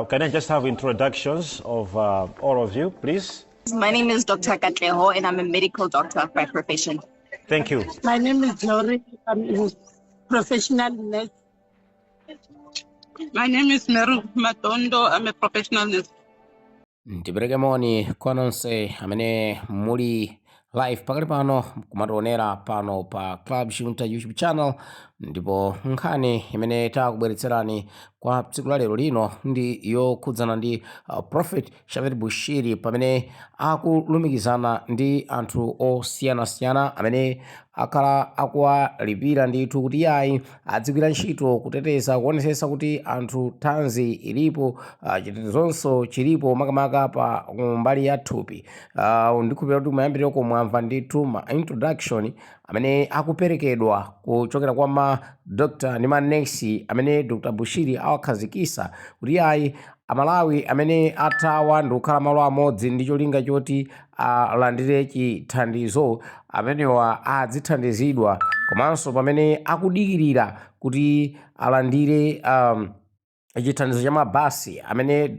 Can I just have introductions of all of you, please? My name is Dr. Katleho, and I'm a medical doctor by profession. Thank you. My name is Lori. I'm a professional nurse. My name is Meru Matondo. I'm a professional nurse. Ndipereke moni kwa nonse amene muli live pakali pano kumationera pano pa Club Shunta YouTube channel, ndipo nkhani imene takubweretserani kwa tsiku la lero lino ndi yokhudzana ndi Prophet Shaveri Bushiri pamene akulumikizana ndi anthu osiyanasiyana amene akhala akuwalipira ndithu kuti yayi adzigwira ntchito kuteteza kuonesesa kuti anthu thanzi ilipo, chitetezonso chilipo makamaka pa mbali ya thupi. Ndikhulupirira kuti mayambiriro komwamva ndithu ma introduction amene akuperekedwa kuchokera kwa ma doctor ndi manesi amene Dr. Bushiri awakhazikisa kuti yayi Amalawi amene athawa ndi kukhala malo amodzi ndi cholinga choti alandire chithandizo amenewa adzithandizidwa, komanso pamene akudikirira kuti alandire chithandizo cha mabasi amene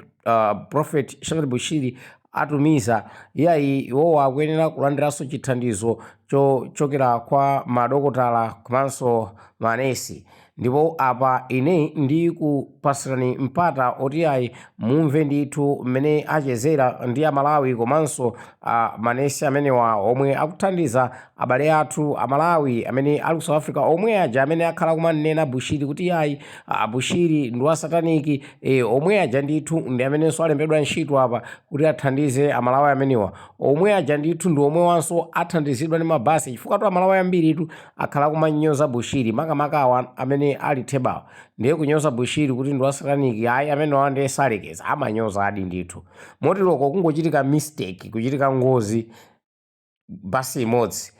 Prophet Shaveri Bushiri atumiza, yayi iwowa akuyenera kulandiranso chithandizo chochokera kwa madokotala komanso manesi. Ndipo apa ine ndi kupasirani mpata oti yayi mumve ndithu mmene achezera ndi Amalawi komanso manesi amenewa omwe akuthandiza abale athu Amalawi amene ali ku South Africa, omwe aja amene akhala kumanena Bushiri kuti yayi Bushiri ndi wa sataniki, omwe aja ndithu ndi amenenso alembedwa ntchito apa kuti athandize Amalawi amenewa, omwe aja ndithu ndi omwe wanso athandizidwa ndi mabasi chifukwa tu Amalawi ambiritu akhala kumanyoza Bushiri makamaka awa amene ali thebawo ndiye kunyoza Bushiri kuti ndi wa sataniki. Ayi amenewa ndiye salekeza amanyoza adi ndithu, motiloko kungochitika mistake, kuchitika ngozi basi imodzi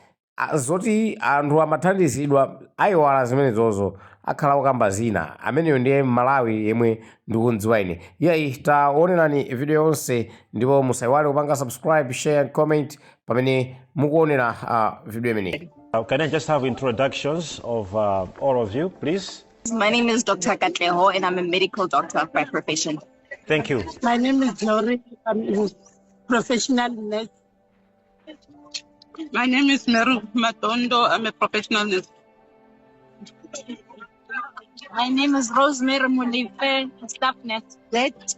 zoti anthu amathandizidwa ayiwala zimenezozo akhala kukamba zina. Ameneyo ndiye Malawi yemwe ndikundziwa ine. Yayi taonerani video yonse ndipo musayiwale kupanga subscribe, share and comment pamene mukuonera video imeneyi. Can I just have introductions of all of you, please? My name is Dr. Katleho, and I'm a medical doctor by profession. Thank you. My name is Lori. I'm a professional nurse. My name is Meru Matondo. I'm a professional nurse. My name is Rosemary Mulife, staff nurse.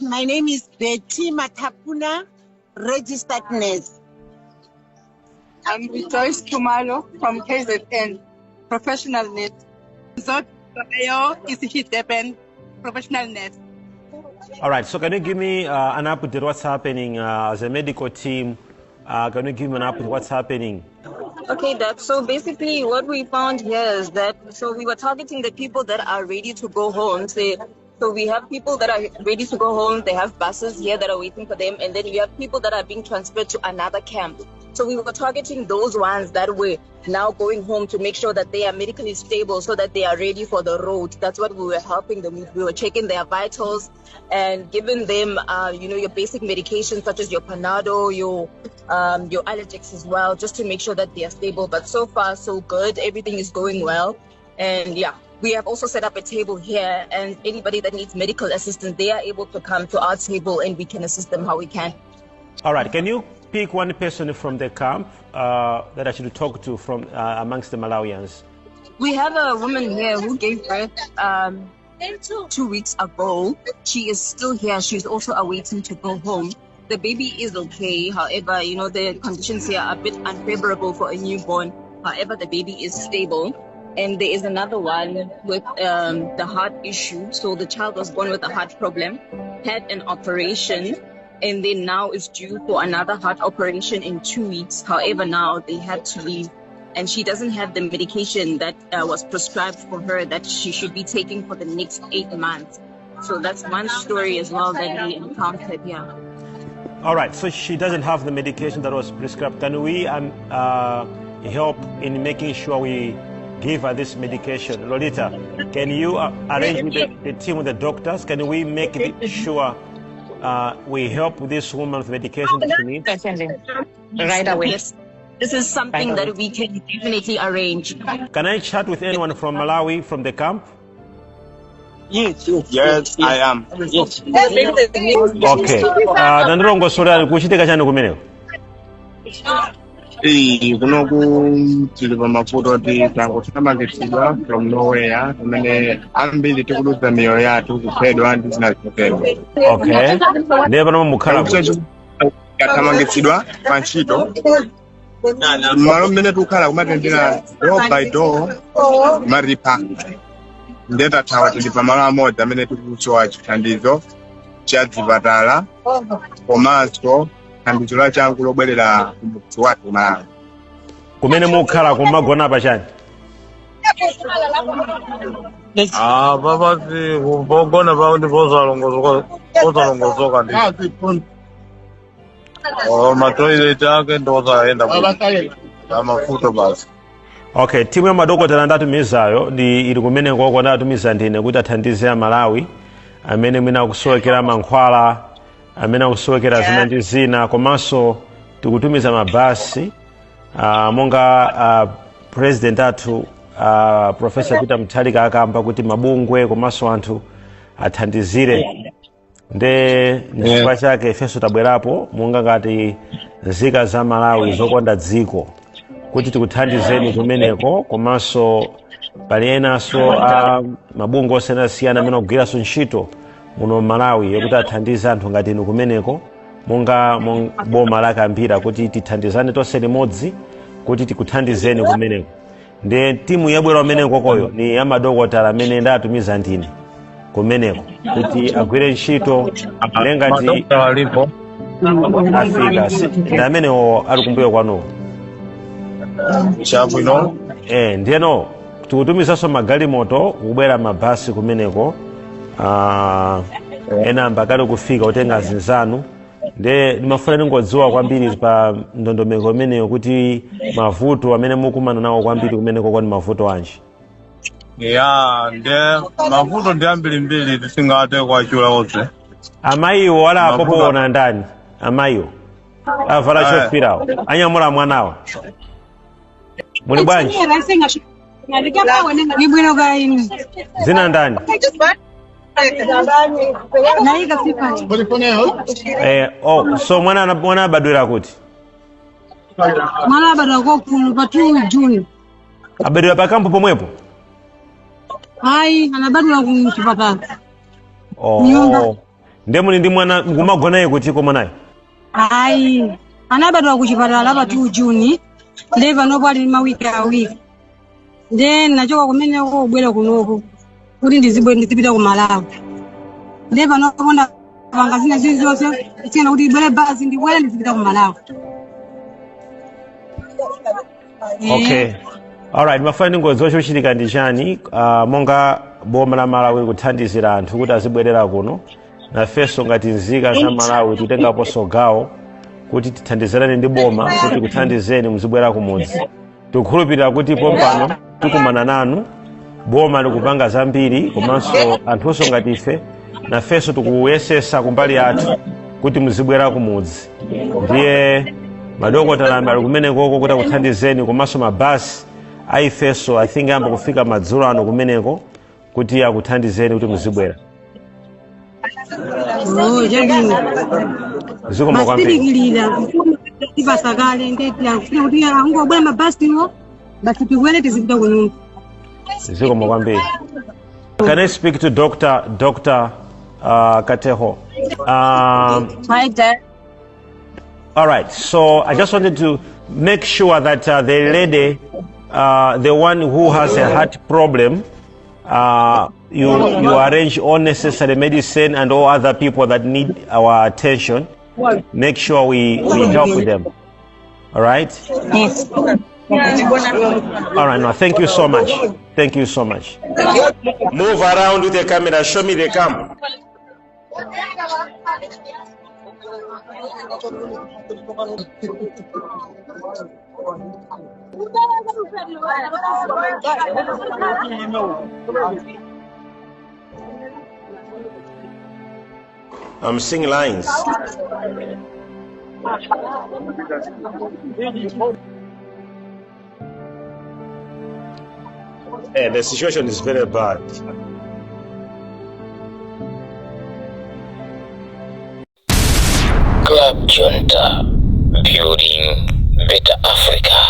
My name is Betty Matapuna, registered nurse. I'm Joyce Kumalo from KZN, professional nurse. Zot Rayo is Hitepen, professional nurse. All right, so can you give me an update what's happening as a medical team? Can you give me an update what's happening? Okay, so basically what we found here is that, so we were targeting the people that are ready to go home. So we have people that are ready to go home. They have buses here that are waiting for them. And then we have people that are being transferred to another camp. So we were targeting those ones that were now going home to make sure that they are medically stable so that they are ready for the road. That's what we were helping them with. We were checking their vitals and giving them, your basic medications such as your Panado, your Allergex as well, just to make sure that they are stable. But so far, so good. Everything is going well. And yeah, we have also set up a table here, and anybody that needs medical assistance, they are able to come to our table and we can assist them how we can. All right, can you pick one person from the camp that I should talk to from amongst the Malawians? We have a woman here who gave birth 2 weeks ago. She is still here. She's also awaiting to go home. The baby is okay. However, the conditions here are a bit unfavorable for a newborn. However, the baby is stable. And there is another one with the heart issue. So the child was born with a heart problem, had an operation, and then now is due for another heart operation in 2 weeks. However, now they had to leave. And she doesn't have the medication that was prescribed for her that she should be taking for the next 8 months. So that's one story as well that we encountered here. All right, so she doesn't have the medication that was prescribed. Can we help in making sure we give her this medication? Lolita, can you arrange with the team, with the doctors? Can we make sure we help this woman with medication that she needs? Definitely. Right away. Yes. This is something that we can definitely arrange. Can I chat with anyone from Malawi, from the camp? Yes, I am. Okay. Nandilongosolera kuchitika chani kumeneko? Kuno tili pa mavuto oti tangothamangitsidwa from nowhere pamene ambiri tikudutsa miyoyo yathu kuphedwa ndi zina zotero. Okay. Ndiye pano mukhala kuti Thamangitsidwa pa ntchito malo mmene tikukhala kumatendera door by door maripa. Ndiye tathawa tili pa malo amodzi amene tikusowa chithandizo cha chipatala komanso thandizo la changu lobwerera kumudzi wathu Malawi. kumene mukhala kumagona pachani? Babasi kubogona paundi pozalongozoka ndi. Matoilet ake ndo zaenda mafuta basi. Okay, timu ya madokotala ndatumizayo ili kumene koko ndatumiza ndine kuti athandize Malawi amene mwina akusowekera mankhwala, amene akusowekera zina ndi zina, komanso tikutumiza mabasi monga president athu Professor Peter Mutharika akamba kuti mabungwe komanso anthu athandizire. Chifukwa chake ifenso tabwerapo monga ngati nzika za Malawi zokonda dziko kuti tikuthandizeni kumeneko, komanso pali enanso mabungwe osiyanasiyana amene akugwiranso ntchito muno Malawi yokuti athandize anthu ngati inu kumeneko monga boma la Kambira kuti tithandizane tonse limodzi kuti tikuthandizeni kumeneko. Ndi timu yabwera kumeneko koyo ni amadokotala amene ndatumiza ndine kumeneko kuti agwire ntchito ngati alipo afika ndi amenewo ali kumbuyo kwanuko. chabwino. Ndiyeno tikutumizanso magalimoto kubwera mabasi kumeneko ena mbakali kufika kutenga zinzanu. Ndimafuna ningodziwa kwambiri pa ndondomeko imeneyo kuti mavuto amene mukumana nawo kwambiri kumeneko kwani mavuto anji? Nde mavuto ndi ambirimbiri tisingate kwachula onse. Amayiwo wala apopoona ndani? Amayiwo avala chofirawo anyamula mwanawa muli bwanji? Zina ndani? So mwana abadwera kuti? Mwana abadwera kokulu pa 2 June. Abadwera pakampo pomwepo? Hayi, anabadwera ku chipatala. Ndiye muli ndi mwana mkumagona naye kuti koma naye? Hayi, anabadwera ku chipatala pa 2 June. Leva nopo ali mawiki awiri. Then nachoka kumeneko kubwera kunoko kuti ndizipita ku Malawi. Leva nopo na panga zina zonse tsena kuti ibwere basi ndibwere ndizipita ku Malawi. Okay. Alright, mafani ningodziwa chochitika ndi chani monga boma la Malawi kuthandizira anthu kuti azibwerera kuno nafenso ngati nzika za Malawi titengaponso gawo kuti tithandizirane ndi boma kuti kuthandizeni muzibwera kumudzi. Tikukhulupirira kuti pompano tikumana nanu, boma likupanga zambiri komanso anthunso ngati ife nafenso tikuyesesa kumbali yathu kuti muzibwera kumudzi. Ndiye madokotala ali kumeneko kuti akuthandizeni komanso mabasi aifeso I think amba kufika madzulo ano kumeneko kuti akuthandizeni kuti muzibwera. Jabini. Ziko mwakwambia. Masipirikilira ibasakale ndetya kuti angobwera mabasi no basi tibwere tizipita kunyumba. Ziko mwakwambia. Can I speak to Dr. Kateho? Hi, Dad. All right. So I just wanted to make sure that the lady, the one who has a heart problem, you arrange all necessary medicine and all other people that need our attention. Make sure we help with them. All right? Yes. All right. No, thank you so much. Thank you so much. Move around with the camera. Show me the camera. I'm seeing lines. The situation is very bad. Club Junta, building better Africa.